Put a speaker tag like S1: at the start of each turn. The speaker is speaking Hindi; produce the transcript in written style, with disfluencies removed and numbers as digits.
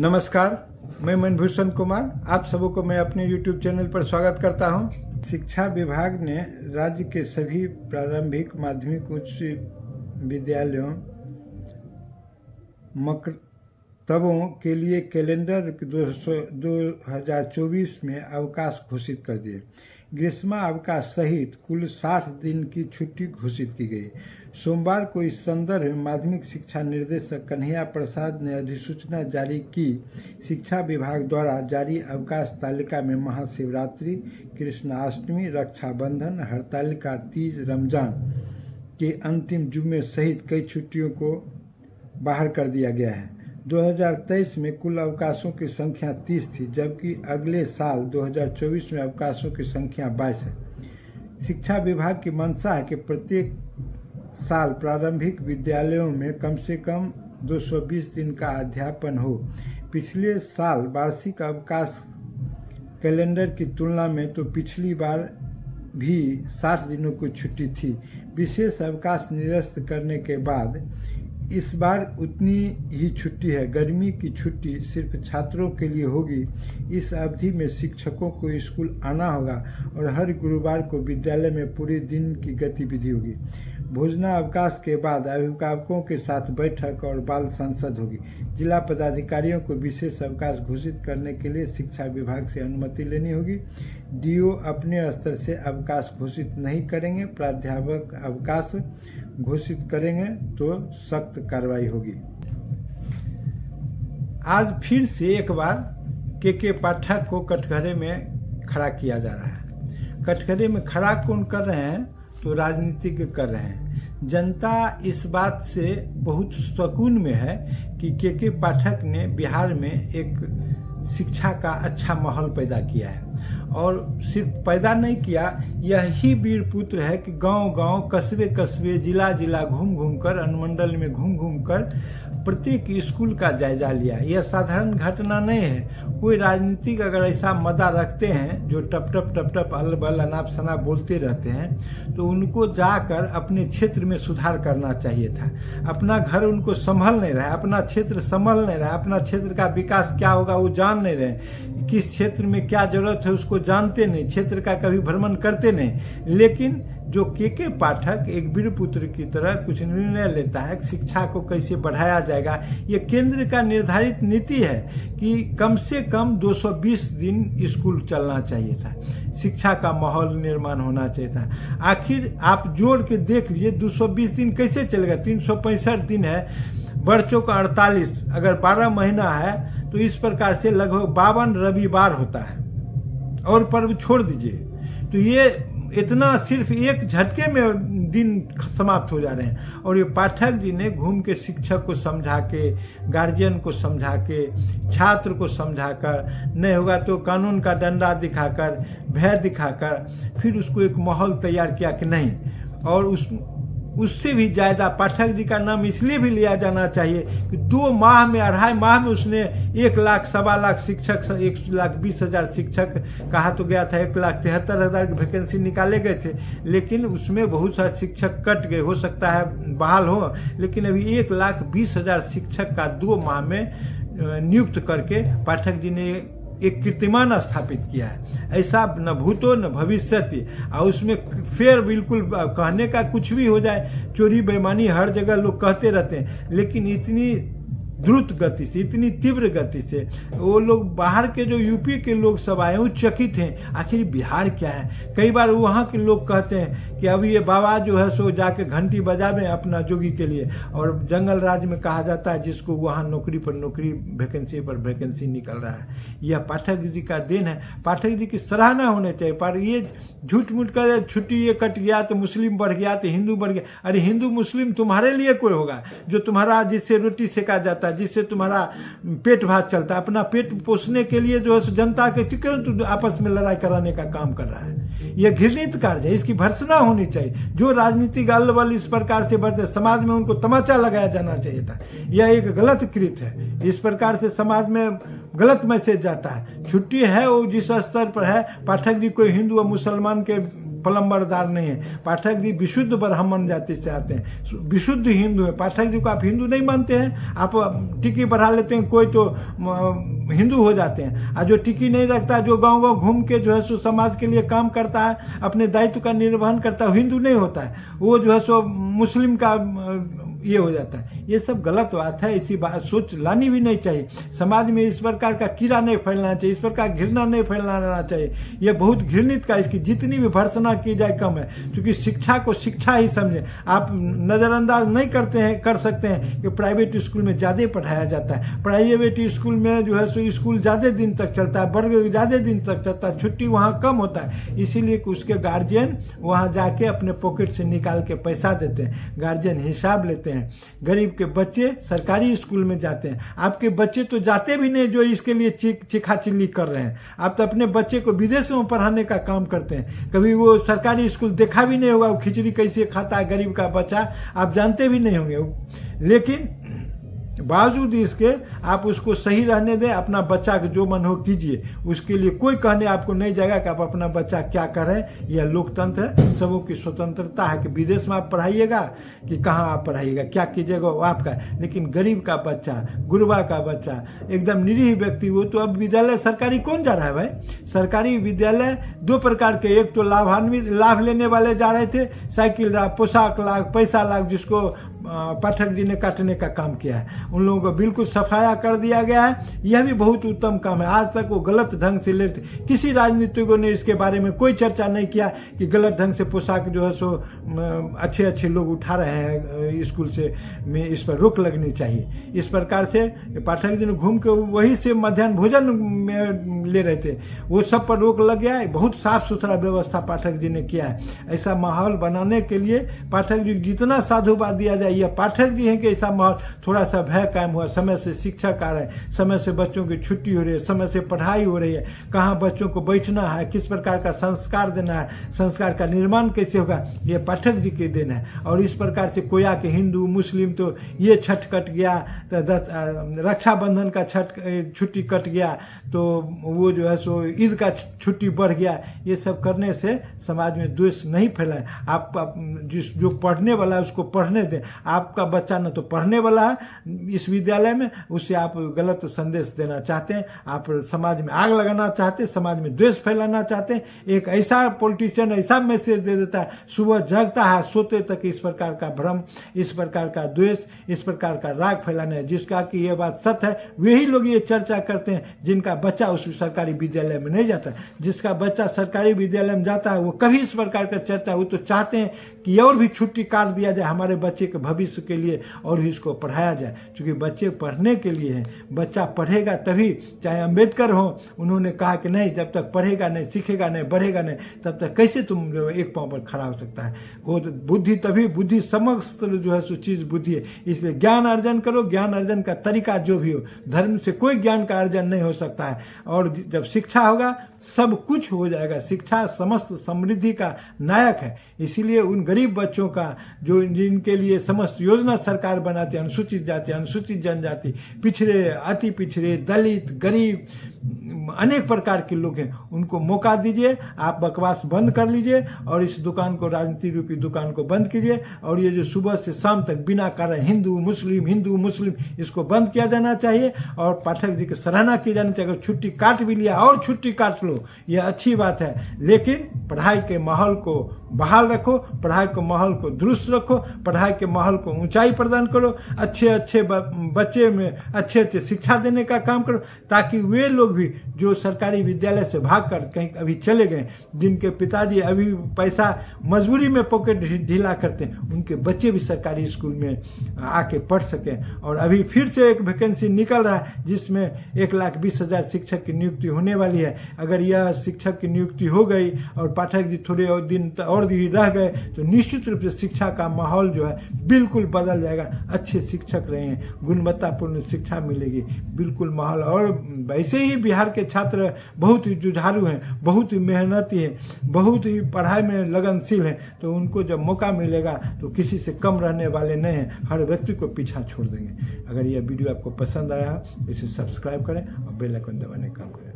S1: नमस्कार, मैं मनभूषण कुमार, आप सबको मैं अपने YouTube चैनल पर स्वागत करता हूं। शिक्षा विभाग ने राज्य के सभी प्रारंभिक माध्यमिक उच्च विद्यालयों मकतबों के लिए कैलेंडर 2024 में अवकाश घोषित कर दिए। ग्रीष्मावकाश सहित कुल 60 दिन की छुट्टी घोषित की गई। सोमवार को इस संदर्भ में माध्यमिक शिक्षा निर्देशक कन्हैया प्रसाद ने अधिसूचना जारी की। शिक्षा विभाग द्वारा जारी अवकाश तालिका में महाशिवरात्रि, कृष्णाष्टमी, रक्षाबंधन, हरतालिका, तीज, रमजान के अंतिम जुम्मे सहित कई छुट्टियों को बाहर कर दिया गया है। 2023 में कुल अवकाशों की संख्या 30 थी, जबकि अगले साल 2024 में अवकाशों की संख्या 22 है। शिक्षा विभाग की मंशा है कि प्रत्येक साल प्रारंभिक विद्यालयों में कम से कम 220 दिन का अध्यापन हो। पिछले साल वार्षिक अवकाश कैलेंडर की तुलना में तो पिछली बार भी 60 दिनों की छुट्टी थी। विशेष अवकाश निरस्त करने के बाद इस बार उतनी ही छुट्टी है। गर्मी की छुट्टी सिर्फ छात्रों के लिए होगी। इस अवधि में शिक्षकों को स्कूल आना होगा और हर गुरुवार को विद्यालय में पूरे दिन की गतिविधि होगी। भोजनावकाश के बाद अभिभावकों के साथ बैठक और बाल संसद होगी। जिला पदाधिकारियों को विशेष अवकाश घोषित करने के लिए शिक्षा विभाग से अनुमति लेनी होगी। डीओ अपने स्तर से अवकाश घोषित नहीं करेंगे। प्राध्यापक अवकाश घोषित करेंगे तो सख्त कार्रवाई होगी। आज फिर से एक बार के पाठक को कटघरे में खड़ा किया जा रहा है। कटघरे में खड़ा कौन कर रहे हैं? तो राजनीतिज्ञ कर रहे हैं। जनता इस बात से बहुत सुकून में है कि के पाठक ने बिहार में एक शिक्षा का अच्छा माहौल पैदा किया है। और सिर्फ पैदा नहीं किया, यही वीर पुत्र है कि गांव-गांव, कस्बे-कस्बे, जिला-जिला घूम कर, अनुमंडल में घूम कर प्रत्येक स्कूल का जायजा लिया। यह साधारण घटना नहीं है। कोई राजनीतिक अगर ऐसा मदा रखते हैं जो टप अल-बल अनाप शनाप बोलते रहते हैं, तो उनको जाकर अपने क्षेत्र में सुधार करना चाहिए था। अपना घर उनको संभल नहीं रहा है, अपना क्षेत्र संभल नहीं रहा है, अपना क्षेत्र का विकास क्या होगा वो जान नहीं रहे, किस क्षेत्र में क्या जरूरत है उसको जानते नहीं, क्षेत्र का कभी भ्रमण करते नहीं। लेकिन जो के पाठक एक वीर पुत्र की तरह कुछ निर्णय लेता है कि शिक्षा को कैसे बढ़ाया जाएगा, ये केंद्र का निर्धारित नीति है कि कम से कम 220 दिन स्कूल चलना चाहिए था, शिक्षा का माहौल निर्माण होना चाहिए था। आखिर आप जोड़ के देख लीजिए 220 दिन कैसे चलेगा? 365 दिन है, बच्चों का 48, अगर 12 महीना है तो इस प्रकार से लगभग 52 रविवार होता है और पर्व छोड़ दीजिए। तो ये इतना सिर्फ एक झटके में दिन समाप्त हो जा रहे हैं। और ये पाठक जी ने घूम के शिक्षक को समझा के, गार्जियन को समझा के, छात्र को समझाकर, नहीं होगा तो कानून का डंडा दिखाकर, भय दिखाकर फिर उसको एक माहौल तैयार किया कि नहीं। और उससे भी ज़्यादा पाठक जी का नाम इसलिए भी लिया जाना चाहिए कि 2 माह में, 2.5 माह में उसने 1 लाख, 1.25 लाख शिक्षक, 1,20,000 शिक्षक, कहा तो गया था 1,73,000 की वैकेंसी निकाले गए थे, लेकिन उसमें बहुत सारे शिक्षक कट गए। हो सकता है बहाल हो, लेकिन अभी 1,20,000 शिक्षक का 2 माह में नियुक्त करके पाठक जी ने एक कीर्तिमान स्थापित किया है। ऐसा न भूतो न भविष्यति। और उसमें फेर बिल्कुल कहने का कुछ भी हो जाए, चोरी बेईमानी हर जगह लोग कहते रहते हैं, लेकिन इतनी द्रुत गति से, इतनी तीव्र गति से वो लोग, बाहर के जो यूपी के लोग सब आए वो चकित हैं, आखिर बिहार क्या है। कई बार वहाँ के लोग कहते हैं कि अभी ये बाबा जो है सो जाके घंटी बजावे अपना जोगी के लिए, और जंगल राज में कहा जाता है जिसको वहाँ नौकरी पर नौकरी, वैकेंसी पर वैकेंसी निकल रहा है। यह पाठक जी का देन है। पाठक जी की सराहना होनी चाहिए। पर ये झूठ मूठ कर छुट्टी ये कट गया तो मुस्लिम बढ़ गया तो हिंदू बढ़ गया। अरे हिंदू मुस्लिम तुम्हारे लिए कोई होगा जो तुम्हारा, जिससे रोटी सेका जाता है, जिससे तुम्हारा पेट भात चलता है। अपना पेट पोषने के लिए जो है जनता के क्यों तुम आपस में लड़ाई कराने का काम कर रहा है? यह घृणित कार्य है, इसकी भर्त्सना होनी चाहिए। जो राजनीतिक अल्लबल इस प्रकार से बढ़ते, समाज में उनको तमाचा लगाया जाना चाहिए था। यह एक गलत कृत्य है। इस प्रकार से समाज में गलत मैसेज जाता है। छुट्टी है वो जिस स्तर पर है, पाठक जी कोई हिंदू और मुसलमान के प्लम्बरदार नहीं है। पाठक जी विशुद्ध ब्राह्मण जाति से आते हैं, विशुद्ध हिंदू है। पाठक जी को आप हिंदू नहीं मानते हैं, आप टिकी बढ़ा लेते हैं, कोई तो हिंदू हो जाते हैं। और जो टिकी नहीं रखता, जो गांव गांव घूम के जो है सो समाज के लिए काम करता है, अपने दायित्व का निर्वहन करता है, हिंदू नहीं होता है, वो जो है सो मुस्लिम का ये हो जाता है। ये सब गलत बात है, इसी बात सोच लानी भी नहीं चाहिए। समाज में इस प्रकार का कीड़ा नहीं फैलना चाहिए, इस प्रकार घृणा नहीं फैलाना चाहिए। ये बहुत घृणित का, इसकी जितनी भी भर्त्सना की जाए कम है, क्योंकि शिक्षा को शिक्षा ही समझें। आप नज़रअंदाज नहीं कर सकते हैं कि प्राइवेट स्कूल में ज़्यादा पढ़ाया जाता है। प्राइवेट स्कूल में जो है सो स्कूल ज़्यादा दिन तक चलता है, वर्ग ज़्यादा दिन तक चलता है, छुट्टी वहाँ कम होता है, इसीलिए कि उसके गार्जियन वहाँ जाके अपने पॉकेट से निकाल के पैसा देते हैं, गार्जियन हिसाब लेते हैं। गरीब के बच्चे सरकारी स्कूल में जाते हैं, आपके बच्चे तो जाते भी नहीं जो इसके लिए चिखा चिल्ली कर रहे हैं। आप तो अपने बच्चे को विदेश में पढ़ाने का काम करते हैं, कभी वो सरकारी स्कूल देखा भी नहीं होगा, वो खिचड़ी कैसे खाता है गरीब का बच्चा, आप जानते भी नहीं होंगे। लेकिन बावजूद इसके आप उसको सही रहने दें, अपना बच्चा का जो मन हो कीजिए, उसके लिए कोई कहने आपको नहीं जाएगा कि आप अपना बच्चा क्या करें। यह लोकतंत्र है, सबों की स्वतंत्रता है कि विदेश में आप पढ़ाइएगा कि कहाँ आप पढ़ाइएगा, क्या कीजिएगा वो आपका। लेकिन गरीब का बच्चा, गुरबा का बच्चा, एकदम निरीह व्यक्ति, वो तो अब विद्यालय सरकारी कौन जा रहा है भाई। सरकारी विद्यालय दो प्रकार के, एक तो लाभ लेने वाले जा रहे थे, साइकिल लाभ, पोशाक लाभ, पैसा लाभ, जिसको पाठक जी ने काटने का काम किया है, उन लोगों को बिल्कुल सफाया कर दिया गया है। यह भी बहुत उत्तम काम है। आज तक वो गलत ढंग से लेते, किसी राजनीतिकों ने इसके बारे में कोई चर्चा नहीं किया कि गलत ढंग से पोशाक जो है सो अच्छे अच्छे लोग उठा रहे हैं स्कूल से, में इस पर रोक लगनी चाहिए। इस प्रकार से पाठक जी ने घूम के वही से मध्याह्न भोजन में ले रहे थे, वो सब पर रोक लग गया है। बहुत साफ सुथरा व्यवस्था पाठक जी ने किया है। ऐसा माहौल बनाने के लिए पाठक जी जितना साधुवाद दिया जाए, यह पाठक जी हैं कि ऐसा माहौल, थोड़ा सा भय कायम हुआ, समय से शिक्षक आ रहे हैं, समय से बच्चों की छुट्टी हो रही है, समय से पढ़ाई हो रही है, कहाँ बच्चों को बैठना है, किस प्रकार का संस्कार देना है, संस्कार का निर्माण कैसे होगा, ये पाठक जी के देन है। और इस प्रकार से कोई आके हिंदू मुस्लिम तो ये छठ कट गया, तो रक्षाबंधन का छुट्टी कट गया, तो वो जो है सो ईद का छुट्टी बढ़ गया, ये सब करने से समाज में द्वेष नहीं फैलाए। आप जो पढ़ने वाला है उसको पढ़ने दें। आपका बच्चा न तो पढ़ने वाला है इस विद्यालय में, उससे आप गलत संदेश देना चाहते हैं, आप समाज में आग लगाना चाहते हैं, समाज में द्वेष फैलाना चाहते हैं। एक ऐसा पॉलिटिशियन ऐसा मैसेज दे देता है, सुबह जगता है सोते तक इस प्रकार का भ्रम, इस प्रकार का द्वेष, इस प्रकार का राग फैलाना है, जिसका कि ये बात सत्य है। वही लोग ये चर्चा करते हैं जिनका बच्चा उस सरकारी विद्यालय में नहीं जाता। जिसका बच्चा सरकारी विद्यालय में जाता है वो कभी इस प्रकार का चर्चा, वो तो चाहते हैं कि और भी छुट्टी काट दिया जाए हमारे बच्चे के भविष्य के लिए, और भी इसको पढ़ाया जाए, क्योंकि बच्चे पढ़ने के लिए हैं। बच्चा पढ़ेगा तभी, चाहे अंबेडकर हो, उन्होंने कहा कि नहीं, जब तक पढ़ेगा नहीं, सीखेगा नहीं, बढ़ेगा नहीं, तब तक कैसे तुम एक पांव पर खड़ा हो सकता है। वो बुद्धि तभी, बुद्धि समस्त जो है सो चीज बुद्धि है। इसलिए ज्ञान अर्जन करो, ज्ञान अर्जन का तरीका जो भी हो, धर्म से कोई ज्ञान का अर्जन नहीं हो सकता है। और जब शिक्षा होगा सब कुछ हो जाएगा। शिक्षा समस्त समृद्धि का नायक है। इसीलिए उन गरीब बच्चों का जो जिनके लिए समस्त योजना सरकार बनाती है, अनुसूचित जाति, अनुसूचित जनजाति, पिछड़े, अति पिछड़े, दलित, गरीब, अनेक प्रकार के लोग हैं, उनको मौका दीजिए। आप बकवास बंद कर लीजिए और इस दुकान को, राजनीति रूपी दुकान को बंद कीजिए। और ये जो सुबह से शाम तक बिना कारण हिंदू मुस्लिम इसको बंद किया जाना चाहिए। और पाठक जी की सराहना की जानी चाहिए। अगर छुट्टी काट भी लिया और छुट्टी काट लो, यह अच्छी बात है, लेकिन पढ़ाई के माहौल को बहाल रखो, पढ़ाई के माहौल को दुरुस्त रखो, पढ़ाई के माहौल को ऊंचाई प्रदान करो, अच्छे बच्चे में अच्छे शिक्षा देने का काम करो, ताकि वे लोग भी जो सरकारी विद्यालय से भागकर कहीं अभी चले गए, जिनके पिताजी अभी पैसा मजबूरी में पॉकेट ढीला करते हैं, उनके बच्चे भी सरकारी स्कूल में आके पढ़ सकें। और अभी फिर से एक वैकेंसी निकल रहा है जिसमें 1,20,000 शिक्षक की नियुक्ति होने वाली है। अगर यह शिक्षक की नियुक्ति हो गई और पाठक जी थोड़े और दिन और भी रह गए तो निश्चित रूप से शिक्षा का माहौल जो है बिल्कुल बदल जाएगा। अच्छे शिक्षक रहेंगे, गुणवत्तापूर्ण शिक्षा मिलेगी, बिल्कुल माहौल। और वैसे ही बिहार के छात्र बहुत ही जुझारू हैं, बहुत ही मेहनती हैं, बहुत ही पढ़ाई में लगनशील हैं, तो उनको जब मौका मिलेगा तो किसी से कम रहने वाले नहीं हैं, हर व्यक्ति को पीछा छोड़ देंगे। अगर यह वीडियो आपको पसंद आया तो इसे सब्सक्राइब करें और बेल आइकन दबाने का काम करें।